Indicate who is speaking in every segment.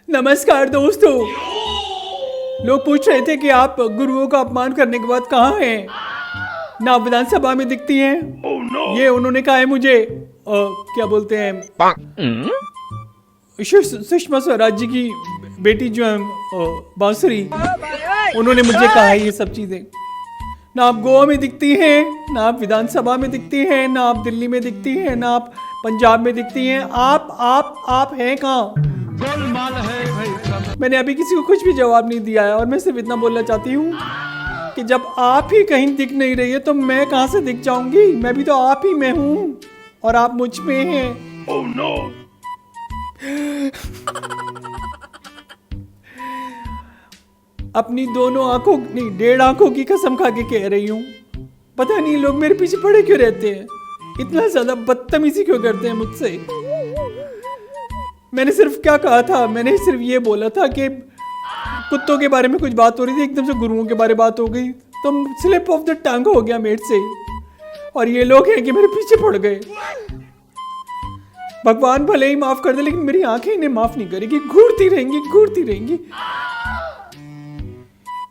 Speaker 1: नमस्कार दोस्तों। लोग पूछ रहे थे कि आप गुरुओं का अपमान करने के बाद कहाँ हैं? ना आप विधानसभा में दिखती हैं। ये उन्होंने कहा है मुझे। क्या बोलते हैं, सुषमा स्वराज जी की बेटी जो है बांसुरी, उन्होंने मुझे कहा है ये सब चीजें। ना आप गोवा में दिखती हैं, ना आप विधानसभा में दिखती हैं, ना आप दिल्ली में दिखती हैं, ना आप पंजाब में दिखती हैं। आप हैं कहाँ? गोलमाल है भाई। मैंने अभी किसी को कुछ भी जवाब नहीं दिया है और मैं सिर्फ इतना बोलना चाहती हूँ कि जब आप ही कहीं दिख नहीं रही है तो मैं कहाँ से दिख जाऊंगी? मैं भी तो आप ही में हूँ और आप मुझ में हैं। Oh, no. अपनी दोनों आंखों नहीं, 1.5 आंखों की कसम खा के कह रही हूँ। पता नहीं लोग मेरे पीछे पड़े क्यों रहते हैं, इतना ज्यादा बदतमीजी क्यों करते हैं मुझसे। मैंने सिर्फ क्या कहा था, मैंने सिर्फ ये बोला था कि कुत्तों के बारे में कुछ बात हो रही थी, एकदम से गुरुओं के बारे में बात हो गई तो स्लिप ऑफ द टंग हो गया मेरे से, और ये लोग हैं कि मेरे पीछे पड़ गए। भगवान भले ही माफ कर दे लेकिन मेरी आंखें इन्हें माफ नहीं करेगी, घूरती रहेंगी।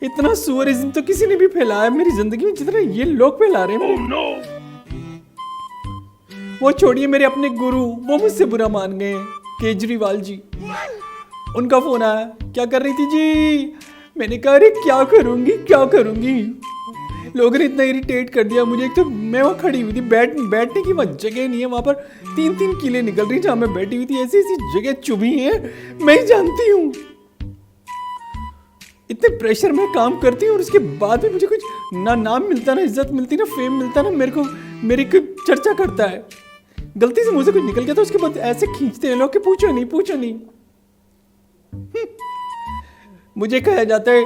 Speaker 1: इतना सुअरिज्म तो किसी ने भी फैलाया मेरी जिंदगी में जितना ये लोग फैला रहे हैं। Oh, no. वो छोड़िए, मेरे अपने गुरु वो मुझसे बुरा मान गए। केजरीवाल जी, उनका फोन आया, क्या कर रही थी जी? मैंने कहा अरे क्या करूंगी। लोगों ने इतना इरिटेट कर दिया मुझे। एक तो मैं वहाँ खड़ी हुई थी, बैठने की वहाँ जगह नहीं है, वहाँ पर 3-3 किले निकल रही जहाँ मैं बैठी हुई थी। ऐसी जगह चुभी है, मैं जानती हूँ। इतने प्रेशर में काम करती हूँ और उसके बाद भी मुझे कुछ ना नाम मिलता, ना इज्जत मिलती, ना फेम मिलता, ना मेरी कोई चर्चा करता है। गलती से मुझे कुछ निकल गया तो उसके बाद ऐसे खींचते हैं लोग कि पूछो नहीं। मुझे कहा जाता है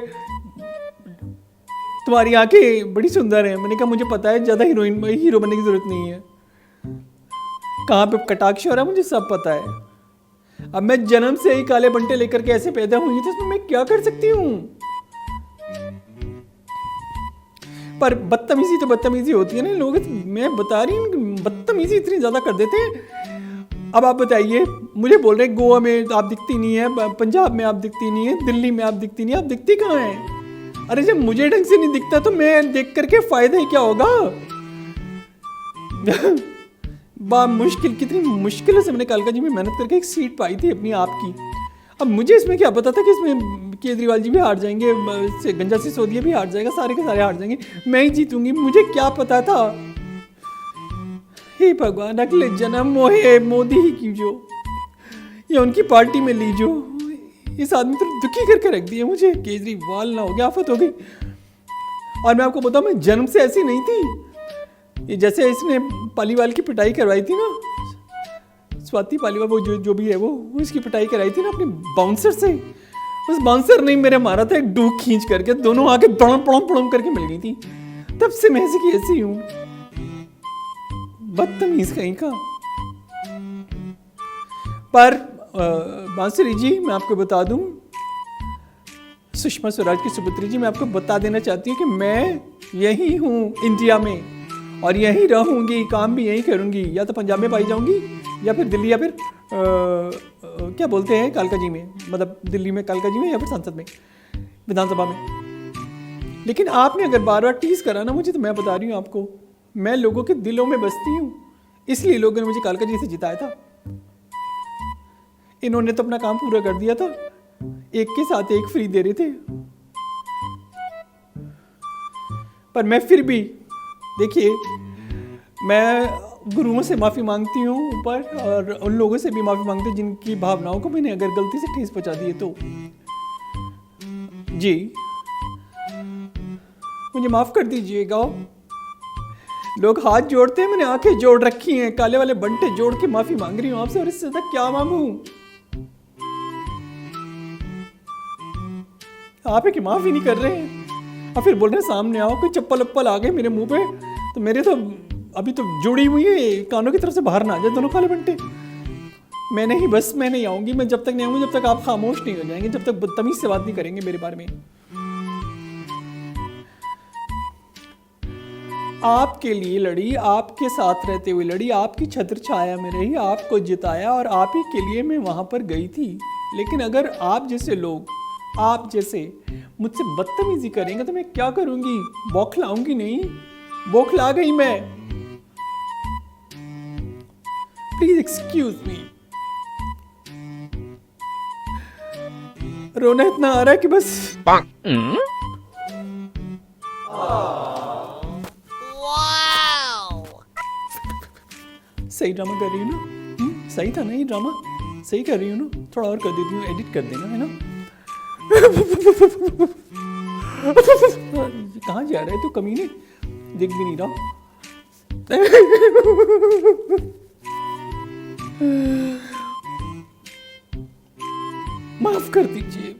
Speaker 1: तुम्हारी आंखें बड़ी सुंदर हैं। मैंने कहा मुझे पता है, ज्यादा हीरो बनने की जरूरत नहीं है। कहाँ पे कटाक्ष हो रहा है मुझे सब पता है। अब मैं जन्म से ही काले बंटे लेकर के ऐसे पैदा हुई तो इसमें मैं क्या कर सकती हूँ? पर बदतमीजी तो बदतमीजी होती है ना लोग, मैं बता रही हूँ बदतमीजी इतनी ज्यादा कर देते हैं। अब आप बताइए, मुझे बोल रहे गोवा में आप दिखती नहीं है, पंजाब में आप दिखती नहीं है, दिल्ली में आप दिखती नहीं है, आप दिखती कहाँ है? अरे जब मुझे ढंग से नहीं दिखता तो मैं देख करके फायदा ही क्या होगा? कितनी मुश्किल से मैंने कालका जी में मेहनत करके एक सीट पाई थी अपनी आप की। अब मुझे इसमें क्या पता था कि इसमें केजरीवाल जी भी हार जाएंगे, गंजा सिसोदिया भी हार जाएगा, सारे के सारे हार जाएंगे, मैं ही जीतूंगी। मुझे क्या पता था? हे भगवान, अगले जन्म मोहे मोदी ही कीजो या उनकी पार्टी में लीजो। इस आदमी तो दुखी करके रख दिया मुझे। केजरीवाल ना हो गया, आफत हो गई। और मैं आपको बताऊं, मैं जन्म से ऐसी नहीं थी। ये जैसे इसने पालीवाल की पिटाई करवाई थी ना, स्वाति पालीवाल, वो जो भी है वो इसकी पिटाई कराई थी ना अपने बाउंसर से। उस बाउंसर ने मेरे मारा था एक डूक खींच करके, दोनों आके पड़म करके मिल गई थी। तब से मैं ऐसी की ऐसी हूं, बदतमीज कहीं का। पर बांसुरी जी, मैं आपको बता दूं, सुषमा स्वराज की सुपुत्री जी, मैं आपको बता देना चाहती हूँ कि मैं यही हूँ इंडिया में और यहीं रहूंगी, काम भी यहीं करूंगी। या तो पंजाब में पाई जाऊंगी या फिर दिल्ली, या फिर क्या बोलते हैं कालका जी में, मतलब दिल्ली में कालका जी में, या फिर संसद में, विधानसभा में। लेकिन आपने अगर बार बार टीज करा ना मुझे, तो मैं बता रही हूँ आपको, मैं लोगों के दिलों में बसती हूँ। इसलिए लोगों ने मुझे कालका जी से जिताया था। इन्होंने तो अपना काम पूरा कर दिया था, एक के साथ एक फ्री दे रहे थे। पर मैं फिर भी, देखिए, मैं गुरुओं से माफी मांगती हूँ ऊपर, और उन लोगों से भी माफी मांगती हूँ जिनकी भावनाओं को मैंने अगर गलती से ठेस पहुंचा दी है तो। जी, मुझे माफ कर दीजिएगा। लोग हाथ जोड़ते हैं, मैंने आंखें जोड़ रखी हैं, काले वाले बंटे जोड़ के माफी मांग रही हूँ आपसे, और इससे ज्यादा क्या मांगू? आप है कि माफ ही नहीं कर रहे हैं, और फिर बोल रहे हैं सामने आओ। कोई चप्पल उप्पल आ गए मेरे मुंह पे तो मेरे तो अभी तो जुड़ी हुई है, कानों की तरफ से बाहर ना आ जाए दोनों काले बंटे। मैं नहीं आऊंगी। मैं जब तक नहीं आऊंगी जब तक आप खामोश नहीं हो जाएंगे, जब तक बदतमीज से बात नहीं करेंगे मेरे बारे में। आपके लिए लड़ी, आपके साथ रहते हुए लड़ी, आपकी छत्र छाया में रही, आपको जिताया, और आप ही के लिए मैं वहां पर गई थी। लेकिन अगर आप जैसे लोग, आप जैसे मुझसे बदतमीजी करेंगे तो मैं क्या करूंगी? बौखलाऊंगी नहीं? बौखला गई मैं। Please excuse me. रोना इतना आ रहा है कि बस सही ड्रामा कर रही हूँ ना? सही था ना ये ड्रामा? सही कर रही हूँ ना? थोड़ा और कर देती हूँ, एडिट कर देना, है ना? कहाँ जा रहा है तू कमीने? दिख भी नहीं रहा। माफ कर दीजिए।